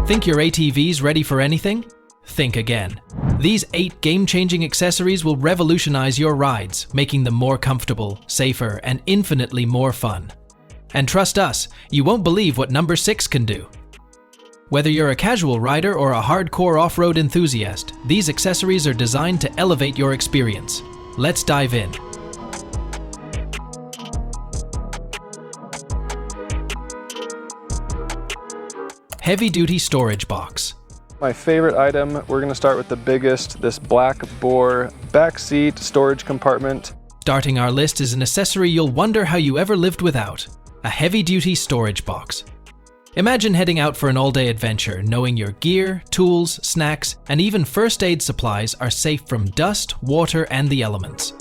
Think your ATV's ready for anything? Think again. These 8 game-changing accessories will revolutionize your rides, making them more comfortable, safer, and infinitely more fun. And trust us, you won't believe what number 6 can do. Whether you're a casual rider or a hardcore off-road enthusiast, these accessories are designed to elevate your experience. Let's dive in. Heavy-duty storage box. My favorite item, we're going to start with the biggest, this black bore backseat storage compartment. Starting our list is an accessory you'll wonder how you ever lived without: a heavy-duty storage box. Imagine heading out for an all-day adventure, knowing your gear, tools, snacks, and even first aid supplies are safe from dust, water, and the elements.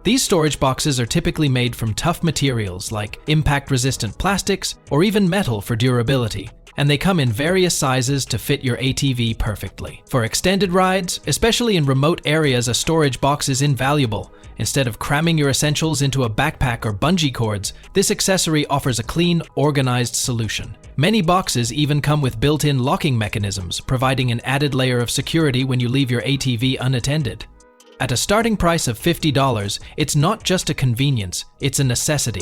These storage boxes are typically made from tough materials like impact-resistant plastics or even metal for durability, and they come in various sizes to fit your ATV perfectly. For extended rides, especially in remote areas, a storage box is invaluable. Instead of cramming your essentials into a backpack or bungee cords, this accessory offers a clean, organized solution. Many boxes even come with built-in locking mechanisms, providing an added layer of security when you leave your ATV unattended. At a starting price of $50, it's not just a convenience, it's a necessity.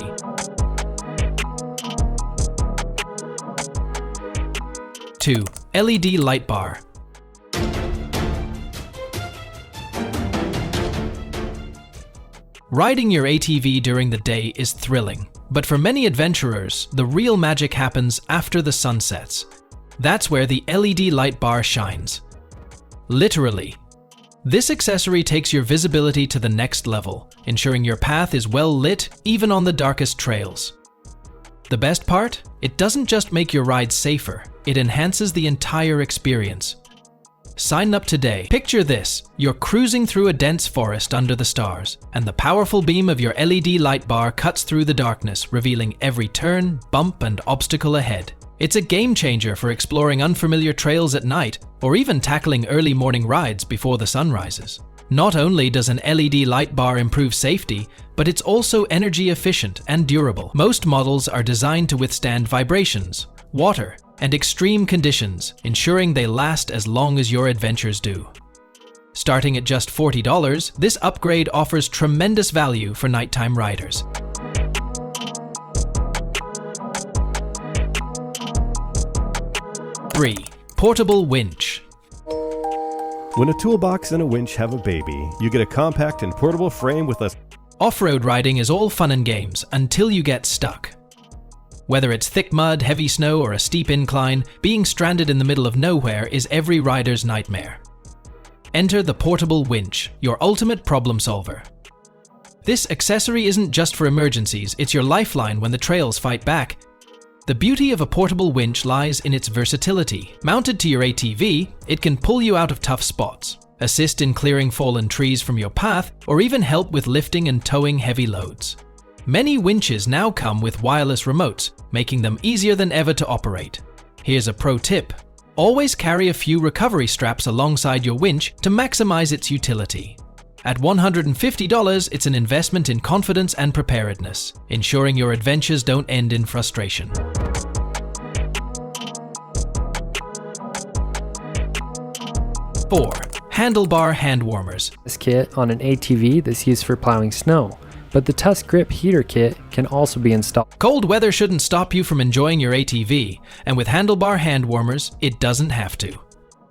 Two, LED light bar. Riding your ATV during the day is thrilling, but for many adventurers, the real magic happens after the sun sets. That's where the LED light bar shines. Literally. This accessory takes your visibility to the next level, ensuring your path is well lit even on the darkest trails. The best part? It doesn't just make your ride safer, it enhances the entire experience. Sign up today. Picture this: you're cruising through a dense forest under the stars, and the powerful beam of your LED light bar cuts through the darkness, revealing every turn, bump, and obstacle ahead. It's a game changer for exploring unfamiliar trails at night, or even tackling early morning rides before the sun rises. Not only does an LED light bar improve safety, but it's also energy efficient and durable. Most models are designed to withstand vibrations, water, and extreme conditions, ensuring they last as long as your adventures do. Starting at just $40, this upgrade offers tremendous value for nighttime riders. Three, portable winch. When a toolbox and a winch have a baby, you get a compact and portable frame with a... Off-road riding is all fun and games until you get stuck. Whether it's thick mud, heavy snow, or a steep incline, being stranded in the middle of nowhere is every rider's nightmare. Enter the portable winch, your ultimate problem solver. This accessory isn't just for emergencies, it's your lifeline when the trails fight back. The beauty of a portable winch lies in its versatility. Mounted to your ATV, it can pull you out of tough spots, assist in clearing fallen trees from your path, or even help with lifting and towing heavy loads. Many winches now come with wireless remotes, making them easier than ever to operate. Here's a pro tip: always carry a few recovery straps alongside your winch to maximize its utility. At $150, it's an investment in confidence and preparedness, ensuring your adventures don't end in frustration. 4. Handlebar hand warmers. This kit on an ATV that's used for plowing snow, but the Tusk Grip heater kit can also be installed. Cold weather shouldn't stop you from enjoying your ATV, and with Handlebar hand warmers, it doesn't have to.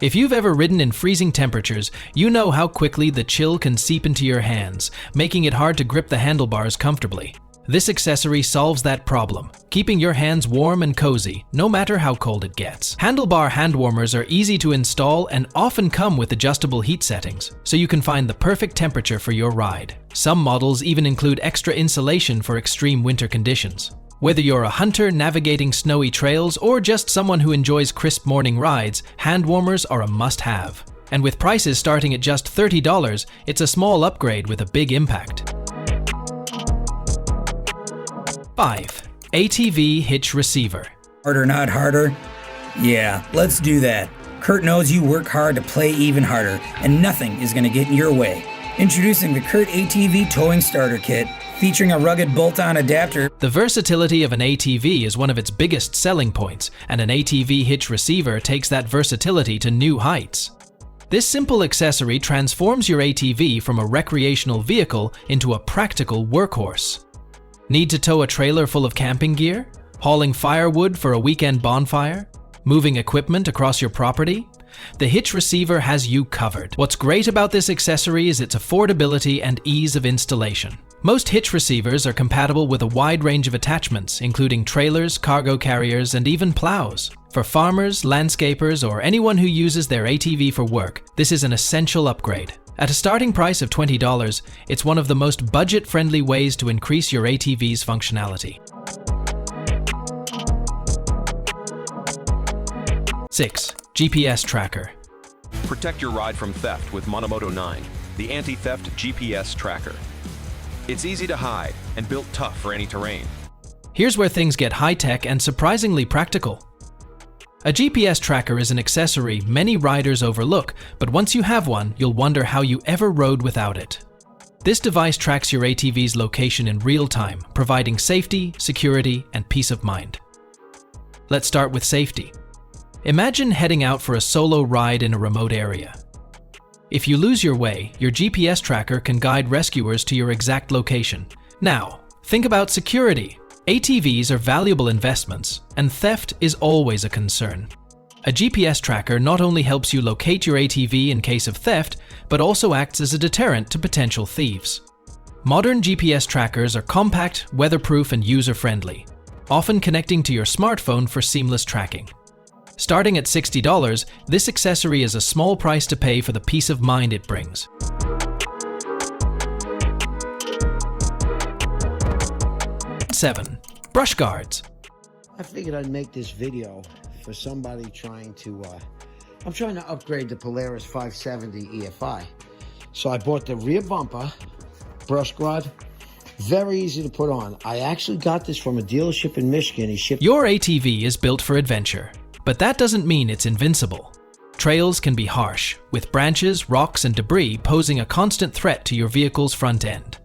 If you've ever ridden in freezing temperatures, you know how quickly the chill can seep into your hands, making it hard to grip the handlebars comfortably. This accessory solves that problem, keeping your hands warm and cozy, no matter how cold it gets. Handlebar hand warmers are easy to install and often come with adjustable heat settings, so you can find the perfect temperature for your ride. Some models even include extra insulation for extreme winter conditions. Whether you're a hunter navigating snowy trails or just someone who enjoys crisp morning rides, hand warmers are a must-have. And with prices starting at just $30, it's a small upgrade with a big impact. 5. ATV Hitch Receiver. Harder, not harder? Yeah, let's do that. Kurt knows you work hard to play even harder, and nothing is going to get in your way. Introducing the Kurt ATV Towing Starter Kit, featuring a rugged bolt-on adapter. The versatility of an ATV is one of its biggest selling points, and an ATV Hitch Receiver takes that versatility to new heights. This simple accessory transforms your ATV from a recreational vehicle into a practical workhorse. Need to tow a trailer full of camping gear? Hauling firewood for a weekend bonfire? Moving equipment across your property? The Hitch Receiver has you covered. What's great about this accessory is its affordability and ease of installation. Most Hitch Receivers are compatible with a wide range of attachments, including trailers, cargo carriers, and even plows. For farmers, landscapers, or anyone who uses their ATV for work, this is an essential upgrade. At a starting price of $20, it's one of the most budget-friendly ways to increase your ATV's functionality. 6. GPS Tracker. Protect your ride from theft with Monomoto 9, the anti-theft GPS tracker. It's easy to hide and built tough for any terrain. Here's where things get high-tech and surprisingly practical. A GPS tracker is an accessory many riders overlook, but once you have one, you'll wonder how you ever rode without it. This device tracks your ATV's location in real time, providing safety, security, and peace of mind. Let's start with safety. Imagine heading out for a solo ride in a remote area. If you lose your way, your GPS tracker can guide rescuers to your exact location. Now, think about security. ATVs are valuable investments, and theft is always a concern. A GPS tracker not only helps you locate your ATV in case of theft, but also acts as a deterrent to potential thieves. Modern GPS trackers are compact, weatherproof, and user-friendly, often connecting to your smartphone for seamless tracking. Starting at $60, this accessory is a small price to pay for the peace of mind it brings. Seven. Brush guards. I figured I'd make this video for somebody trying to, I'm trying to upgrade the Polaris 570 EFI. So I bought the rear bumper, brush guard, very easy to put on. I actually got this from a dealership in Michigan. He shipped. Your ATV is built for adventure. But that doesn't mean it's invincible. Trails can be harsh, with branches, rocks, and debris posing a constant threat to your vehicle's front end.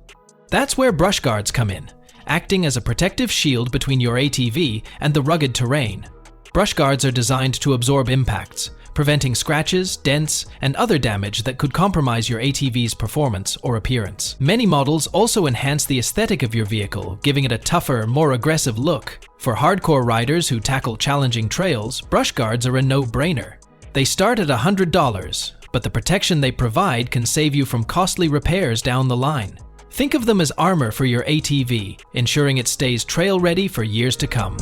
That's where brush guards come in, acting as a protective shield between your ATV and the rugged terrain. Brush guards are designed to absorb impacts, preventing scratches, dents, and other damage that could compromise your ATV's performance or appearance. Many models also enhance the aesthetic of your vehicle, giving it a tougher, more aggressive look. For hardcore riders who tackle challenging trails, brush guards are a no-brainer. They start at $100, but the protection they provide can save you from costly repairs down the line. Think of them as armor for your ATV, ensuring it stays trail-ready for years to come.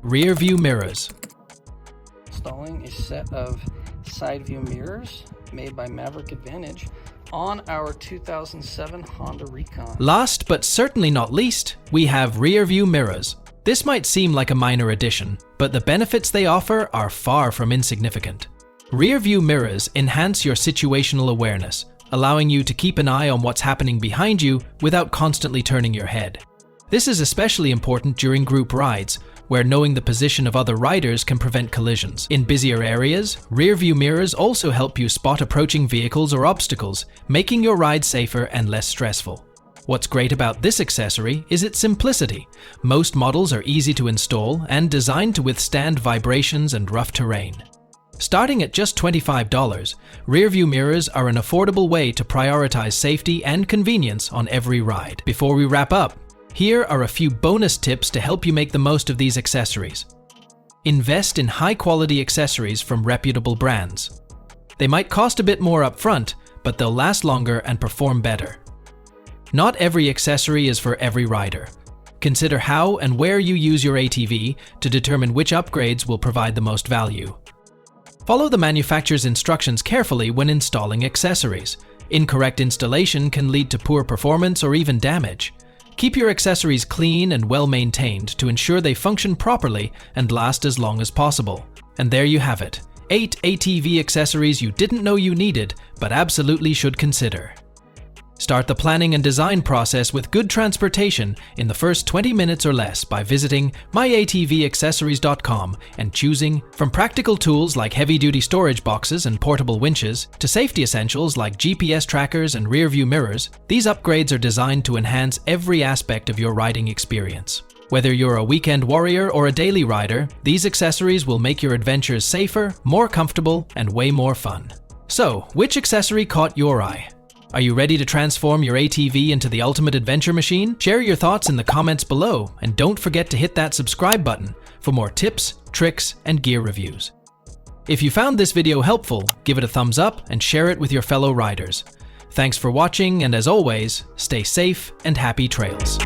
Rear view mirrors. Installing a set of side view mirrors made by Maverick Advantage on our 2007 Honda Recon. Last but certainly not least, we have rear view mirrors. This might seem like a minor addition, but the benefits they offer are far from insignificant. Rear view mirrors enhance your situational awareness, allowing you to keep an eye on what's happening behind you without constantly turning your head. This is especially important during group rides, where knowing the position of other riders can prevent collisions. In busier areas, rear-view mirrors also help you spot approaching vehicles or obstacles, making your ride safer and less stressful. What's great about this accessory is its simplicity. Most models are easy to install and designed to withstand vibrations and rough terrain. Starting at just $25, rear-view mirrors are an affordable way to prioritize safety and convenience on every ride. Before we wrap up, here are a few bonus tips to help you make the most of these accessories. Invest in high-quality accessories from reputable brands. They might cost a bit more upfront, but they'll last longer and perform better. Not every accessory is for every rider. Consider how and where you use your ATV to determine which upgrades will provide the most value. Follow the manufacturer's instructions carefully when installing accessories. Incorrect installation can lead to poor performance or even damage. Keep your accessories clean and well-maintained to ensure they function properly and last as long as possible. And there you have it, 8 ATV accessories you didn't know you needed, but absolutely should consider. Start the planning and design process with good transportation in the first 20 minutes or less by visiting myatvAccessories.com and choosing from practical tools like heavy-duty storage boxes and portable winches to safety essentials like GPS trackers and rear-view mirrors. These upgrades are designed to enhance every aspect of your riding experience. Whether you're a weekend warrior or a daily rider, these accessories will make your adventures safer, more comfortable, and way more fun. So, which accessory caught your eye? Are you ready to transform your ATV into the ultimate adventure machine? Share your thoughts in the comments below, and don't forget to hit that subscribe button for more tips, tricks, and gear reviews. If you found this video helpful, give it a thumbs up and share it with your fellow riders. Thanks for watching, and as always, stay safe and happy trails.